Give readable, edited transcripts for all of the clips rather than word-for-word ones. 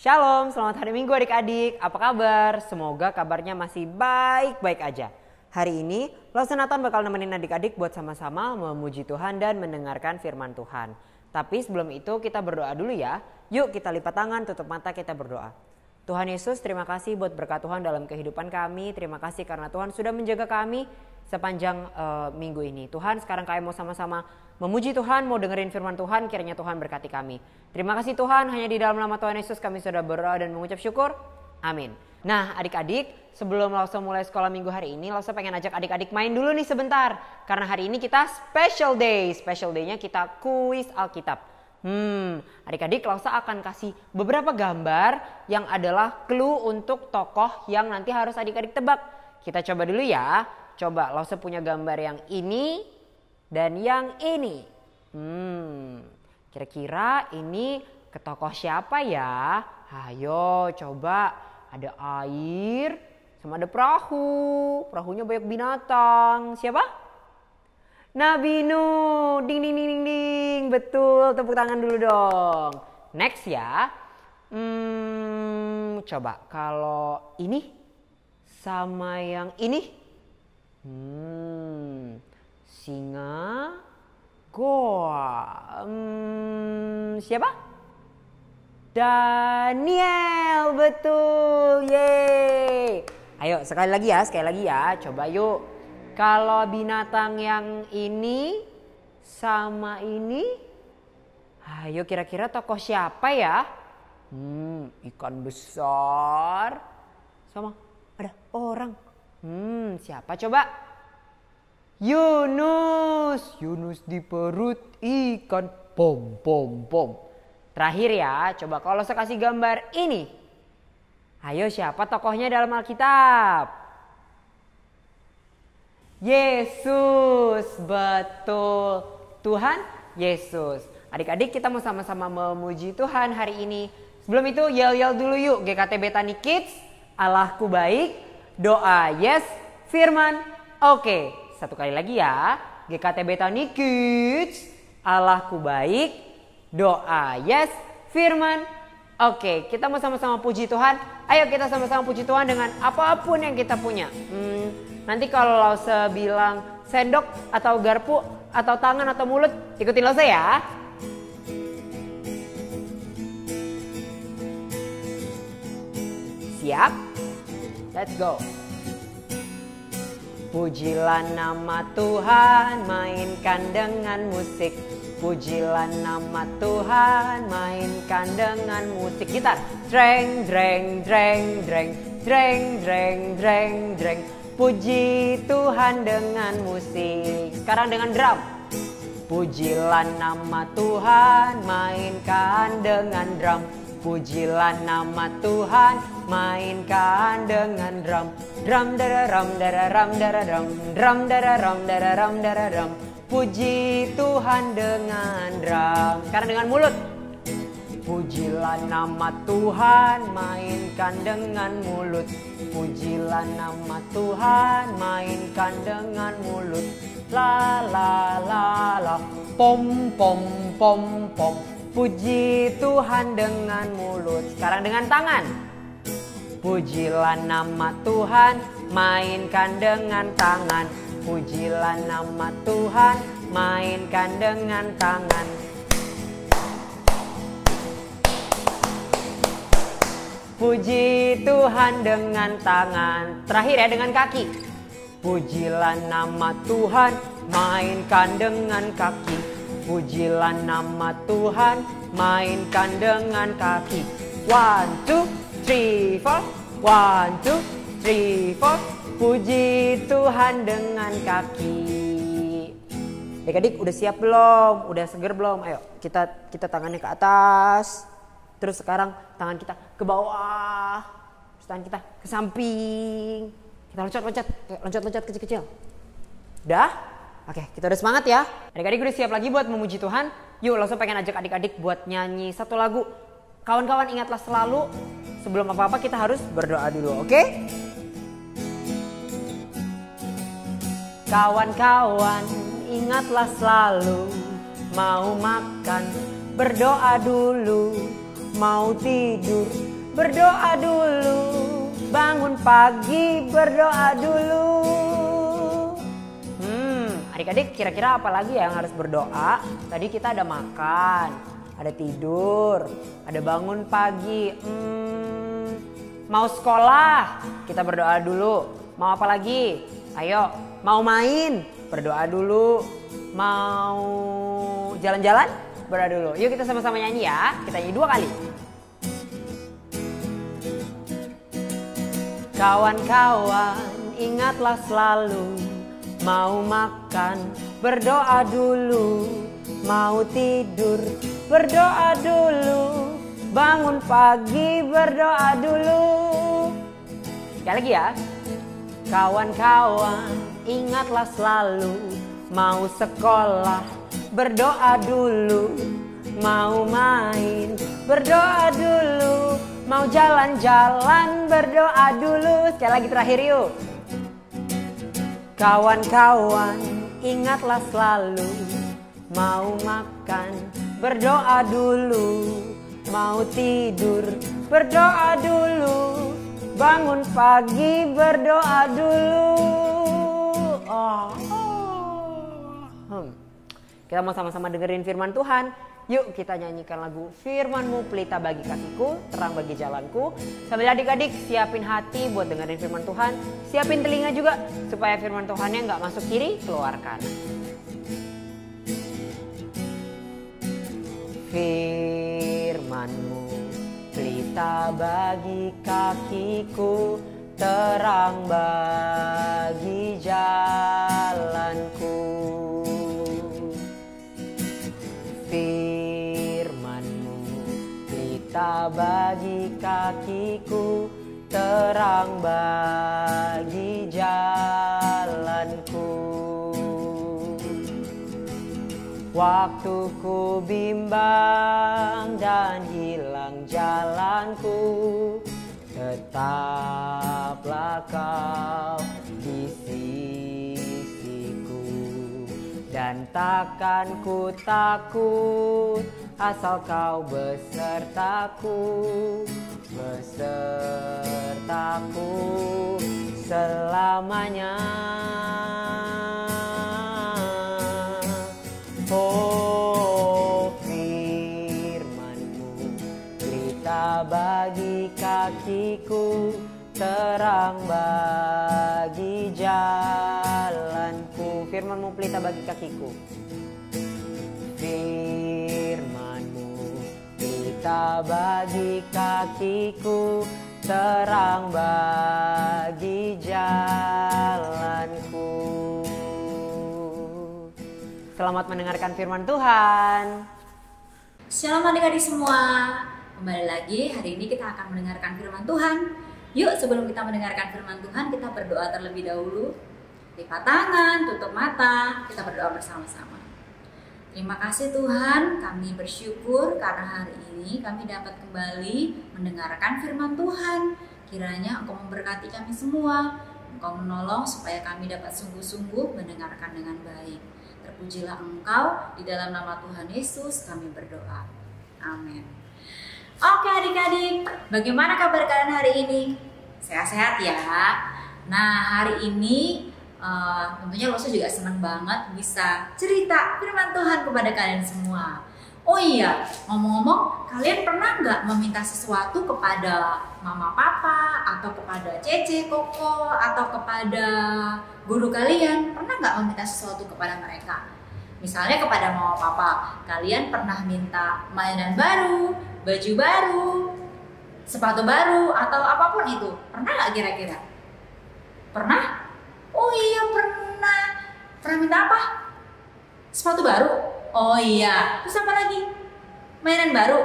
Shalom, selamat hari Minggu adik-adik. Apa kabar? Semoga kabarnya masih baik-baik aja. Hari ini, Lause Nathan bakal nemenin adik-adik buat sama-sama memuji Tuhan dan mendengarkan firman Tuhan. Tapi sebelum itu kita berdoa dulu ya. Yuk kita lipat tangan, tutup mata, kita berdoa. Tuhan Yesus, terima kasih buat berkat Tuhan dalam kehidupan kami. Terima kasih karena Tuhan sudah menjaga kami sepanjang minggu ini. Tuhan, sekarang kami mau sama-sama memuji Tuhan, mau dengerin firman Tuhan, kiranya Tuhan berkati kami. Terima kasih Tuhan, hanya di dalam nama Tuhan Yesus kami sudah berdoa dan mengucap syukur. Amin. Nah adik-adik, sebelum Lause mulai sekolah minggu hari ini, Lause pengen ajak adik-adik main dulu nih sebentar. Karena hari ini kita special day. Special day-nya kita kuis Alkitab. Adik-adik, Lause akan kasih beberapa gambar yang adalah clue untuk tokoh yang nanti harus adik-adik tebak. Kita coba dulu ya. Coba Lause punya gambar yang ini dan yang ini. Kira-kira ini ke tokoh siapa ya? Ayo coba, ada air sama ada perahu. Perahunya banyak binatang. Siapa? Nabi Nuh. Ding ding ding ding ding. Betul, tepuk tangan dulu dong. Next ya. Coba kalau ini sama yang ini. Singa, goa. Siapa? Daniel, betul. Yeay. Ayo sekali lagi ya. Coba yuk. Kalau binatang yang ini sama ini, ayo kira-kira tokoh siapa ya? Ikan besar sama ada orang. Siapa coba? Yunus di perut ikan. Pom pom pom. Terakhir ya, coba kalau saya kasih gambar ini. Ayo siapa tokohnya dalam Alkitab? Yesus, betul. Tuhan Yesus. Adik-adik kita mau sama-sama memuji Tuhan hari ini. Sebelum itu yel-yel dulu yuk. GKT Bethany Kids, Allahku baik, doa yes, firman oke. Satu kali lagi ya. GKT Bethany Kids, Allahku baik, doa yes, firman oke. Kita mau sama-sama puji Tuhan. Ayo kita sama-sama puji Tuhan dengan apapun yang kita punya. Nanti kalau Lause bilang sendok atau garpu atau tangan atau mulut, ikutin Lause ya. Siap? Let's go. Pujilah nama Tuhan, mainkan dengan musik. Pujilah nama Tuhan, mainkan dengan musik. Gitar. Dreng, dreng, dreng, dreng, dreng, dreng, dreng, dreng. Puji Tuhan dengan musik. Sekarang dengan drum. Pujilah nama Tuhan, mainkan dengan drum. Pujilah nama Tuhan, mainkan dengan drum. Drum dararam dararam dararam, drum dararam dararam dararam. Puji Tuhan dengan drum. Sekarang dengan mulut. Pujilah nama Tuhan, mainkan dengan mulut. Pujilah nama Tuhan, mainkan dengan mulut. La la la la, pom pom pom pom. Puji Tuhan dengan mulut. Sekarang dengan tangan. Pujilah nama Tuhan, mainkan dengan tangan. Pujilah nama Tuhan, mainkan dengan tangan. Puji Tuhan dengan tangan. Terakhir ya dengan kaki. Pujilah nama Tuhan, mainkan dengan kaki. Pujilah nama Tuhan, mainkan dengan kaki. 1, 2, 3, 4. 1, 2, 3, 4. Puji Tuhan dengan kaki. Adik-adik udah siap belum? Udah seger belum? Ayo kita tangannya ke atas. Terus sekarang tangan kita ke bawah. Terus tangan kita ke samping. Kita loncat kecil-kecil. Udah? Oke, kita udah semangat ya. Adik-adik udah siap lagi buat memuji Tuhan. Yuk, langsung pengen ajak adik-adik buat nyanyi satu lagu. Kawan-kawan ingatlah selalu, sebelum apa-apa kita harus berdoa dulu, oke? Kawan-kawan ingatlah selalu, mau makan berdoa dulu. mau tidur, berdoa dulu. Bangun pagi, berdoa dulu. Adik-adik kira-kira apa lagi yang harus berdoa? Tadi kita ada makan, ada tidur, ada bangun pagi. Mau sekolah, kita berdoa dulu. Mau apa lagi? Ayo, mau main, berdoa dulu. Mau jalan-jalan, berdoa dulu. Yuk kita sama-sama nyanyi ya. Kita nyanyi 2 kali. Kawan-kawan, ingatlah selalu, mau makan, berdoa dulu. Mau tidur, berdoa dulu. Bangun pagi, berdoa dulu. Sekali lagi ya. Kawan-kawan, ingatlah selalu, mau sekolah, berdoa dulu. Mau main, berdoa dulu. Mau jalan-jalan, berdoa dulu. Sekali lagi terakhir yuk. Kawan-kawan, ingatlah selalu, mau makan, berdoa dulu. Mau tidur, berdoa dulu. Bangun pagi, berdoa dulu. Kita mau sama-sama dengerin firman Tuhan. Yuk kita nyanyikan lagu Firman-Mu pelita bagi kakiku, terang bagi jalanku. Sambil adik-adik siapin hati buat dengerin firman Tuhan. Siapin telinga juga supaya firman Tuhannya nggak masuk kiri, keluar kanan. Firman-Mu pelita bagi kakiku, terang bagi jalanku. Firman-Mu pelita bagi kakiku, terang bagi jalanku. Waktu ku bimbang dan hilang jalanku, tetaplah Kau di sisiku. Dan takkan ku takut asal Kau besertaku, besertaku selamanya. Oh, firman-Mu pelita bagi kakiku, terang bagi jalanku. Firman-Mu pelita bagi kakiku. Firman-Mu pelita bagi kakiku, terang bagi jalanku. Selamat mendengarkan firman Tuhan. Shalom adik-adik semua. Kembali lagi, hari ini kita akan mendengarkan firman Tuhan. Yuk sebelum kita mendengarkan firman Tuhan, kita berdoa terlebih dahulu. Lipat tangan, tutup mata, kita berdoa bersama-sama. Terima kasih Tuhan, kami bersyukur karena hari ini kami dapat kembali mendengarkan firman Tuhan. Kiranya Engkau memberkati kami semua, Engkau menolong supaya kami dapat sungguh-sungguh mendengarkan dengan baik. Terpujilah Engkau, di dalam nama Tuhan Yesus kami berdoa. Amin. Oke adik-adik, bagaimana kabar kalian hari ini? Sehat-sehat ya? Nah hari ini tentunya Loso juga senang banget bisa cerita firman Tuhan kepada kalian semua. Oh iya, ngomong-ngomong, kalian pernah nggak meminta sesuatu kepada mama papa atau kepada cece, koko atau kepada guru kalian? Pernah nggak meminta sesuatu kepada mereka? Misalnya kepada mama papa, kalian pernah minta mainan baru, baju baru, sepatu baru, atau apapun itu. Pernah nggak kira-kira? Pernah? Oh iya pernah. Pernah minta apa? Sepatu baru? Oh iya, terus apa lagi? Mainan baru?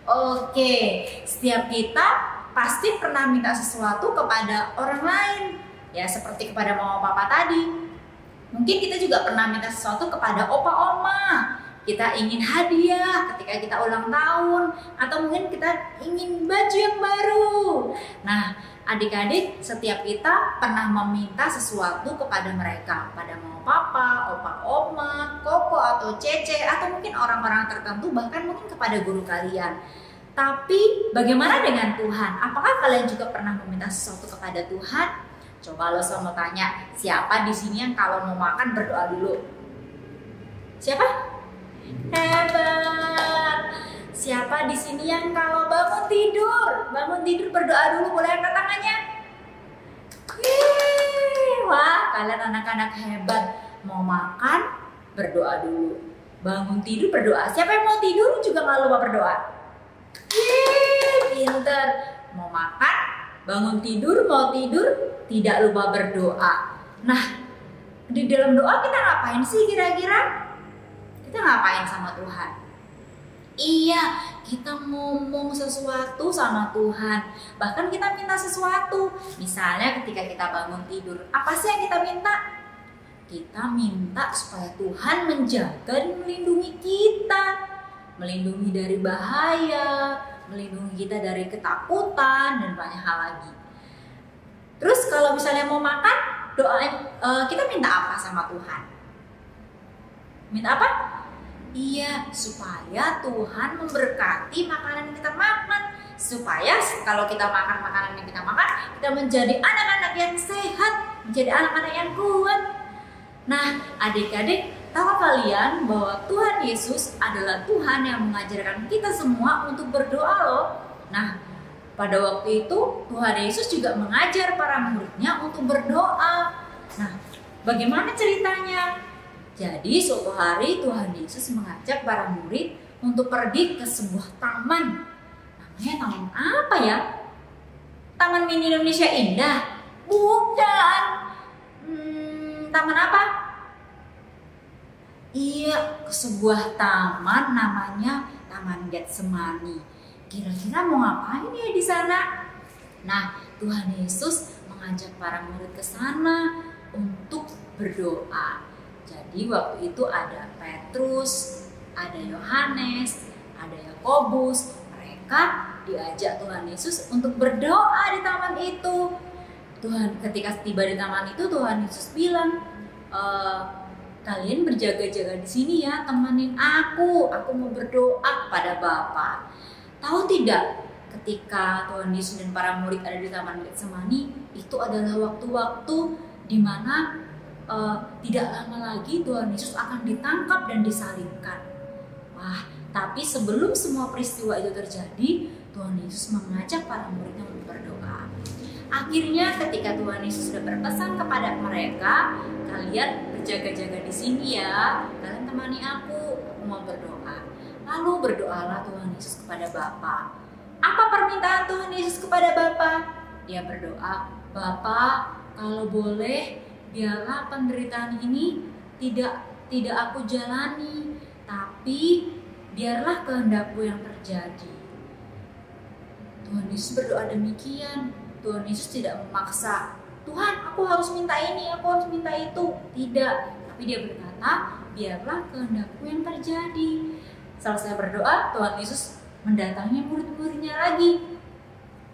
Oke, setiap kita pasti pernah minta sesuatu kepada orang lain. Ya seperti kepada mama papa tadi. Mungkin kita juga pernah minta sesuatu kepada opa oma. Kita ingin hadiah ketika kita ulang tahun. Atau mungkin kita ingin baju yang baru. Nah adik-adik, setiap kita pernah meminta sesuatu kepada mereka, pada mama papa, opa oma, koko atau cece, atau mungkin orang-orang tertentu, bahkan mungkin kepada guru kalian. Tapi bagaimana dengan Tuhan? Apakah kalian juga pernah meminta sesuatu kepada Tuhan? Coba lo sama tanya, siapa di sini yang kalau mau makan berdoa dulu? Siapa? Hebat. Siapa di sini yang kalau bangun tidur berdoa dulu? Boleh angkat tangannya? Wah, kalian anak-anak hebat. Mau makan, berdoa dulu. Bangun tidur, berdoa. Siapa yang mau tidur juga nggak lupa berdoa? Pinter. Mau makan, bangun tidur, mau tidur, tidak lupa berdoa. Nah, di dalam doa kita ngapain sih kira-kira? Kita ngapain sama Tuhan? Iya, kita ngomong sesuatu sama Tuhan. Bahkan kita minta sesuatu. Misalnya ketika kita bangun tidur, apa sih yang kita minta? Kita minta supaya Tuhan menjaga dan melindungi kita. Melindungi dari bahaya, melindungi kita dari ketakutan, dan banyak hal lagi. Terus kalau misalnya mau makan, kita minta apa sama Tuhan? Minta apa? Iya, supaya Tuhan memberkati makanan yang kita makan. Supaya kalau kita makan makanan yang kita makan, kita menjadi anak-anak yang sehat, menjadi anak-anak yang kuat. Nah, adik-adik, tahu kalian bahwa Tuhan Yesus adalah Tuhan yang mengajarkan kita semua untuk berdoa loh. Nah, pada waktu itu Tuhan Yesus juga mengajar para muridnya untuk berdoa. Nah, bagaimana ceritanya? Jadi suatu hari Tuhan Yesus mengajak para murid untuk pergi ke sebuah taman. Namanya taman apa ya? Taman Mini Indonesia Indah? Bukan. Taman apa? Iya, ke sebuah taman namanya Taman Getsemani. Kira-kira mau ngapain ya di sana? Nah, Tuhan Yesus mengajak para murid ke sana untuk berdoa. Jadi waktu itu ada Petrus, ada Yohanes, ada Yakobus. Mereka diajak Tuhan Yesus untuk berdoa di taman itu. Ketika tiba di taman itu, Tuhan Yesus bilang, kalian berjaga-jaga di sini ya, temenin aku mau berdoa kepada Bapa. Tahu tidak, ketika Tuhan Yesus dan para murid ada di Taman Getsemani, itu adalah waktu-waktu di mana tidak lama lagi Tuhan Yesus akan ditangkap dan disalibkan. Wah, tapi sebelum semua peristiwa itu terjadi, Tuhan Yesus mengajak para muridnya untuk berdoa. Akhirnya ketika Tuhan Yesus sudah berpesan kepada mereka, kalian berjaga-jaga di sini ya, kalian temani aku mau berdoa. Lalu berdoalah Tuhan Yesus kepada Bapa. Apa permintaan Tuhan Yesus kepada Bapa? Dia berdoa, Bapa, kalau boleh, biarlah penderitaan ini tidak aku jalani, tapi biarlah kehendak-Mu yang terjadi. Tuhan Yesus berdoa demikian. Tuhan Yesus tidak memaksa, Tuhan aku harus minta ini, aku harus minta itu. Tidak, tapi dia berkata, biarlah kehendak-Mu yang terjadi. Selesai berdoa, Tuhan Yesus mendatangi murid-muridnya lagi.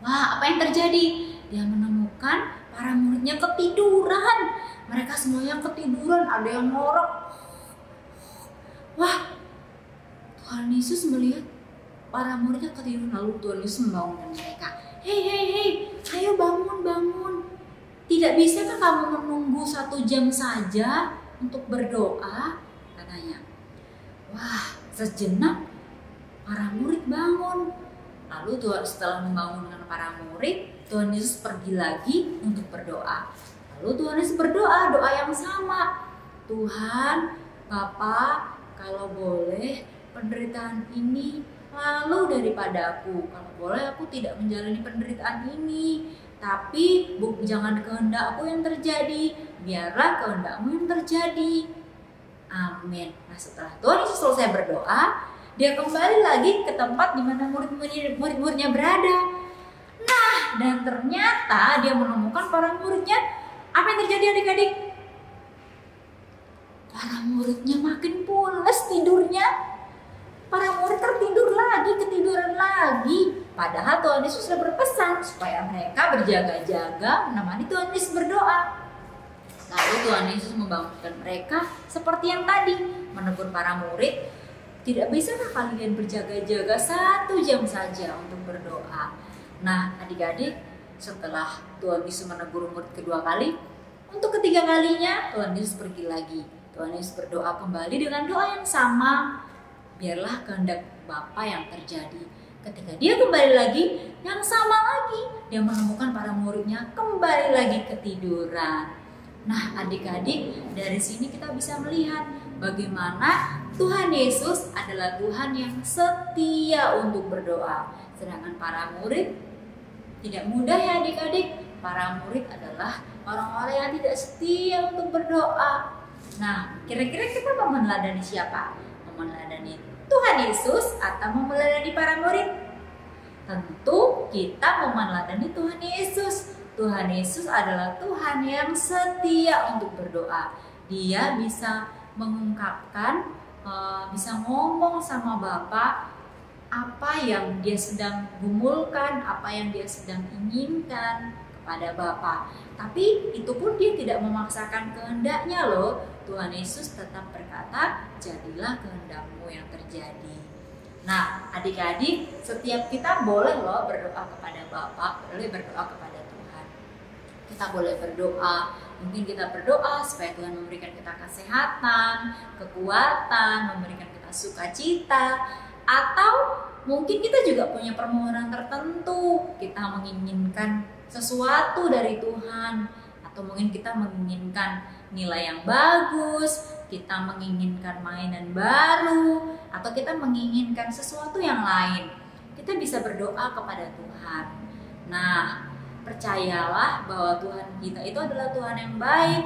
Wah, apa yang terjadi? Dia menemukan para muridnya ketiduran. Mereka semuanya ketiduran, ada yang ngorok. Wah, Tuhan Yesus melihat para muridnya ketiduran, lalu Tuhan Yesus membangunkan mereka. Hei, ayo bangun. Tidak bisakah kamu menunggu 1 jam saja untuk berdoa? Katanya. Wah, sejenak para murid bangun. Lalu setelah membangunkan para murid, Tuhan Yesus pergi lagi untuk berdoa. Lalu Tuhan Yesus berdoa, doa yang sama. Tuhan, Bapa, kalau boleh penderitaan ini lalu daripadaku. Kalau boleh aku tidak menjalani penderitaan ini, tapi jangan kehendak-Mu yang terjadi, biarlah kehendak-Mu yang terjadi. Amin. Nah, setelah Tuhan Yesus selesai berdoa, dia kembali lagi ke tempat di mana murid-muridnya berada. Nah, dan ternyata dia menemukan para muridnya. Apa yang terjadi adik-adik? Para muridnya makin pules tidurnya. Para murid ketiduran lagi. Padahal Tuhan Yesus sudah berpesan supaya mereka berjaga-jaga menemani Tuhan Yesus berdoa. Lalu Tuhan Yesus membangunkan mereka seperti yang tadi, menegur para murid. Tidak bisakah kalian berjaga-jaga 1 jam saja untuk berdoa? Nah, adik-adik, setelah Tuhan Yesus menegur murid kedua kali, untuk ketiga kalinya Tuhan Yesus pergi lagi. Tuhan Yesus berdoa kembali dengan doa yang sama. Biarlah kehendak Bapa yang terjadi. Ketika dia kembali lagi, yang sama lagi. Dia menemukan para muridnya kembali lagi ketiduran. Nah, adik-adik, dari sini kita bisa melihat bagaimana Tuhan Yesus adalah Tuhan yang setia untuk berdoa. Sedangkan para murid tidak mudah ya adik-adik. Para murid adalah orang-orang yang tidak setia untuk berdoa. Nah, kira-kira kita mau meneladani siapa? Mau meneladani Tuhan Yesus atau mau meneladani para murid? Tentu kita mau meneladani Tuhan Yesus. Tuhan Yesus adalah Tuhan yang setia untuk berdoa. Dia bisa mengungkapkan, bisa ngomong sama Bapa apa yang dia sedang gumulkan, apa yang dia sedang inginkan kepada Bapa. Tapi itu pun dia tidak memaksakan kehendaknya loh. Tuhan Yesus tetap berkata, jadilah kehendakmu yang terjadi. Nah, adik-adik, setiap kita boleh loh berdoa kepada Bapa, boleh berdoa kepada Tuhan. Kita boleh berdoa, mungkin kita berdoa supaya Tuhan memberikan kita kesehatan, kekuatan, memberikan kita sukacita, atau mungkin kita juga punya permohonan tertentu. Kita menginginkan sesuatu dari Tuhan, atau mungkin kita menginginkan nilai yang bagus, kita menginginkan mainan baru, atau kita menginginkan sesuatu yang lain. Kita bisa berdoa kepada Tuhan. Nah, percayalah bahwa Tuhan kita itu adalah Tuhan yang baik.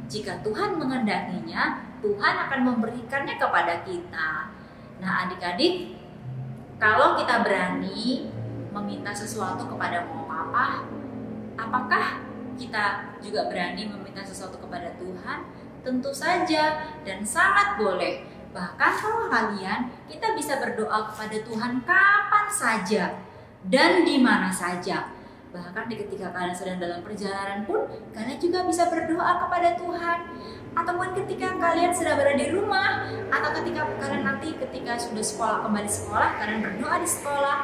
Jika Tuhan menghendakinya, Tuhan akan memberikannya kepada kita. Nah, adik-adik, kalau kita berani meminta sesuatu kepada Mama Papa, apakah kita juga berani meminta sesuatu kepada Tuhan? Tentu saja, dan sangat boleh. Bahkan kalau kalian, kita bisa berdoa kepada Tuhan kapan saja dan di mana saja. Bahkan ketika kalian sedang dalam perjalanan pun, kalian juga bisa berdoa kepada Tuhan. Ataupun ketika kalian sedang berada di rumah, atau ketika kalian nanti ketika sudah kembali sekolah, kalian berdoa di sekolah.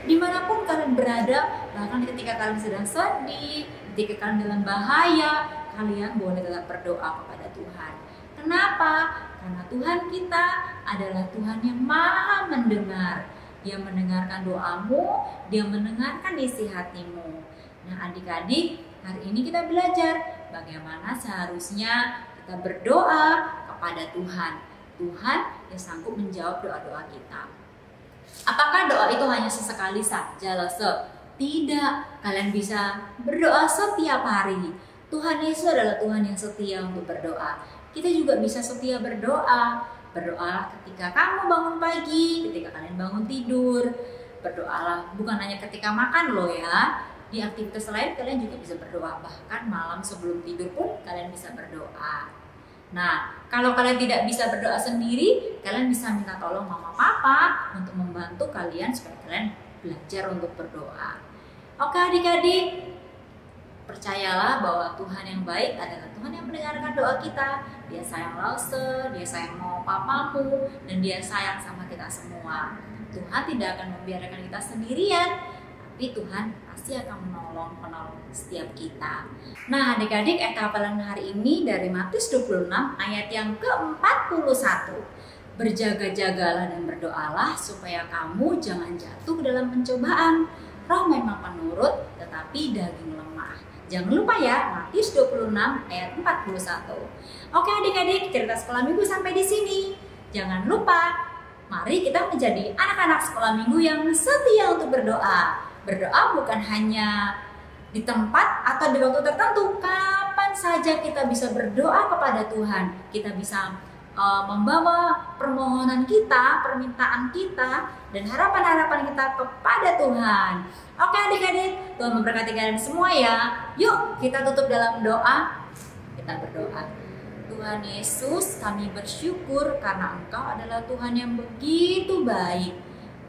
Dimanapun kalian berada, bahkan ketika kalian sedang sedih, ketika kalian dalam bahaya, kalian boleh tetap berdoa kepada Tuhan. Kenapa? Karena Tuhan kita adalah Tuhan yang Maha mendengar. Dia mendengarkan doamu, dia mendengarkan isi hatimu. Nah, adik-adik, hari ini kita belajar bagaimana seharusnya kita berdoa kepada Tuhan. Tuhan yang sanggup menjawab doa-doa kita. Apakah doa itu hanya sesekali saja, Lese? Tidak, kalian bisa berdoa setiap hari. Tuhan Yesus adalah Tuhan yang setia untuk berdoa. Kita juga bisa setia berdoa. Berdoalah ketika kamu bangun pagi, ketika kalian bangun tidur. Berdoalah bukan hanya ketika makan loh ya. Di aktivitas lain kalian juga bisa berdoa. Bahkan malam sebelum tidur pun kalian bisa berdoa. Nah, kalau kalian tidak bisa berdoa sendiri, kalian bisa minta tolong Mama Papa untuk membantu kalian supaya kalian belajar untuk berdoa. Oke adik-adik, percayalah bahwa Tuhan yang baik adalah Tuhan yang mendengarkan doa kita. Dia sayang Lause, dia sayang Mama Papamu, dan dia sayang sama kita semua. Tuhan tidak akan membiarkan kita sendirian, tapi Tuhan pasti akan menolong setiap kita. Nah adik-adik, hafalan hari ini dari Matius 26 ayat yang ke-41. Berjaga-jagalah dan berdoalah supaya kamu jangan jatuh ke dalam pencobaan. Roh memang penurut, tetapi daging lemah. Jangan lupa ya, Matius 26 ayat 41. Oke adik-adik, cerita sekolah minggu sampai di sini. Jangan lupa, mari kita menjadi anak-anak sekolah minggu yang setia untuk berdoa. Berdoa bukan hanya di tempat atau di waktu tertentu. Kapan saja kita bisa berdoa kepada Tuhan. Kita bisa membawa permohonan kita, permintaan kita, dan harapan-harapan kita kepada Tuhan. Oke adik-adik, Tuhan memberkati kalian semua ya. Yuk kita tutup dalam doa. Kita berdoa. Tuhan Yesus, kami bersyukur karena Engkau adalah Tuhan yang begitu baik.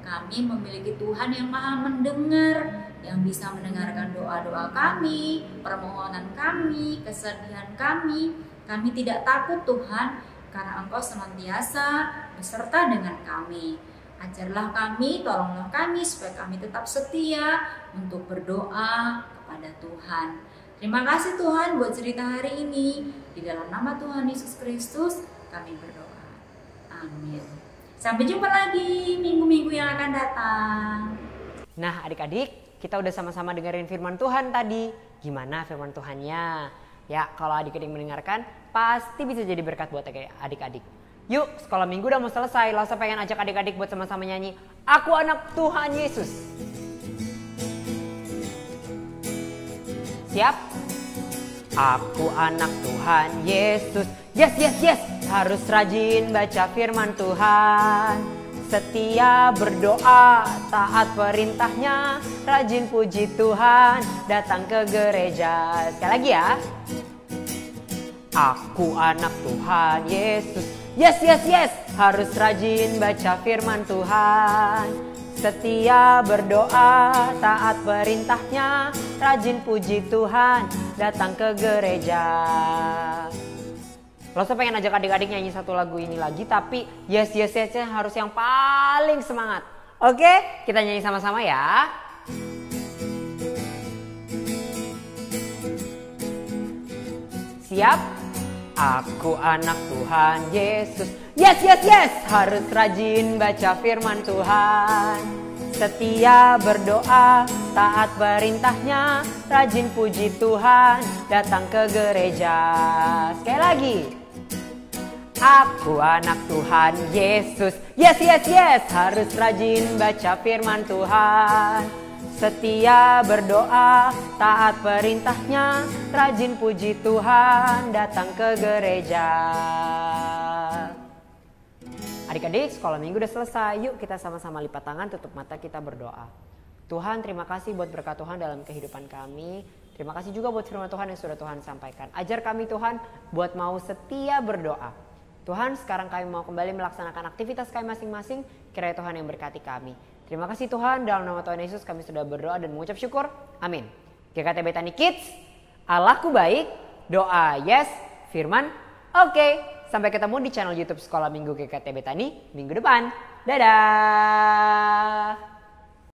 Kami memiliki Tuhan yang Maha mendengar, yang bisa mendengarkan doa-doa kami, permohonan kami, kesedihan kami. Kami tidak takut Tuhan, karena Engkau senantiasa beserta dengan kami. Ajarlah kami, tolonglah kami supaya kami tetap setia untuk berdoa kepada Tuhan. Terima kasih Tuhan buat cerita hari ini. Di dalam nama Tuhan Yesus Kristus kami berdoa. Amin. Sampai jumpa lagi minggu-minggu yang akan datang. Nah adik-adik, kita udah sama-sama dengerin firman Tuhan tadi. Gimana firman Tuhannya? Ya kalau adik-adik mendengarkan pasti bisa jadi berkat buat adik-adik. Yuk sekolah minggu udah mau selesai. Lasa pengen ajak adik-adik buat sama-sama nyanyi Aku Anak Tuhan Yesus. Siap? Aku anak Tuhan Yesus. Yes, yes, yes. Harus rajin baca firman Tuhan. Setia berdoa, taat perintahnya. Rajin puji Tuhan, datang ke gereja. Sekali lagi ya. Aku anak Tuhan Yesus. Yes, yes, yes. Harus rajin baca firman Tuhan. Setia berdoa, taat perintahnya, rajin puji Tuhan, datang ke gereja. Lo pengen ajak adik-adik nyanyi satu lagu ini lagi, tapi yes yes yes harus yang paling semangat. Oke, kita nyanyi sama-sama ya. Siap? Aku anak Tuhan Yesus. Yes, yes, yes. Harus rajin baca firman Tuhan. Setia berdoa, taat perintahnya. Rajin puji Tuhan, datang ke gereja. Sekali lagi. Aku anak Tuhan Yesus. Yes, yes, yes. Harus rajin baca firman Tuhan. Setia berdoa, taat perintahnya, rajin puji Tuhan, datang ke gereja. Adik-adik, sekolah minggu udah selesai. Yuk kita sama-sama lipat tangan, tutup mata, kita berdoa. Tuhan, terima kasih buat berkat Tuhan dalam kehidupan kami. Terima kasih juga buat firman Tuhan yang sudah Tuhan sampaikan. Ajar kami Tuhan buat mau setia berdoa. Tuhan, sekarang kami mau kembali melaksanakan aktivitas kami masing-masing. Kiranya Tuhan yang berkati kami. Terima kasih Tuhan, dalam nama Tuhan Yesus kami sudah berdoa dan mengucap syukur. Amin. GKT Betani Kids, Allahku baik, doa yes, firman oke. Sampai ketemu di channel YouTube Sekolah Minggu GKT Betani minggu depan. Dadah.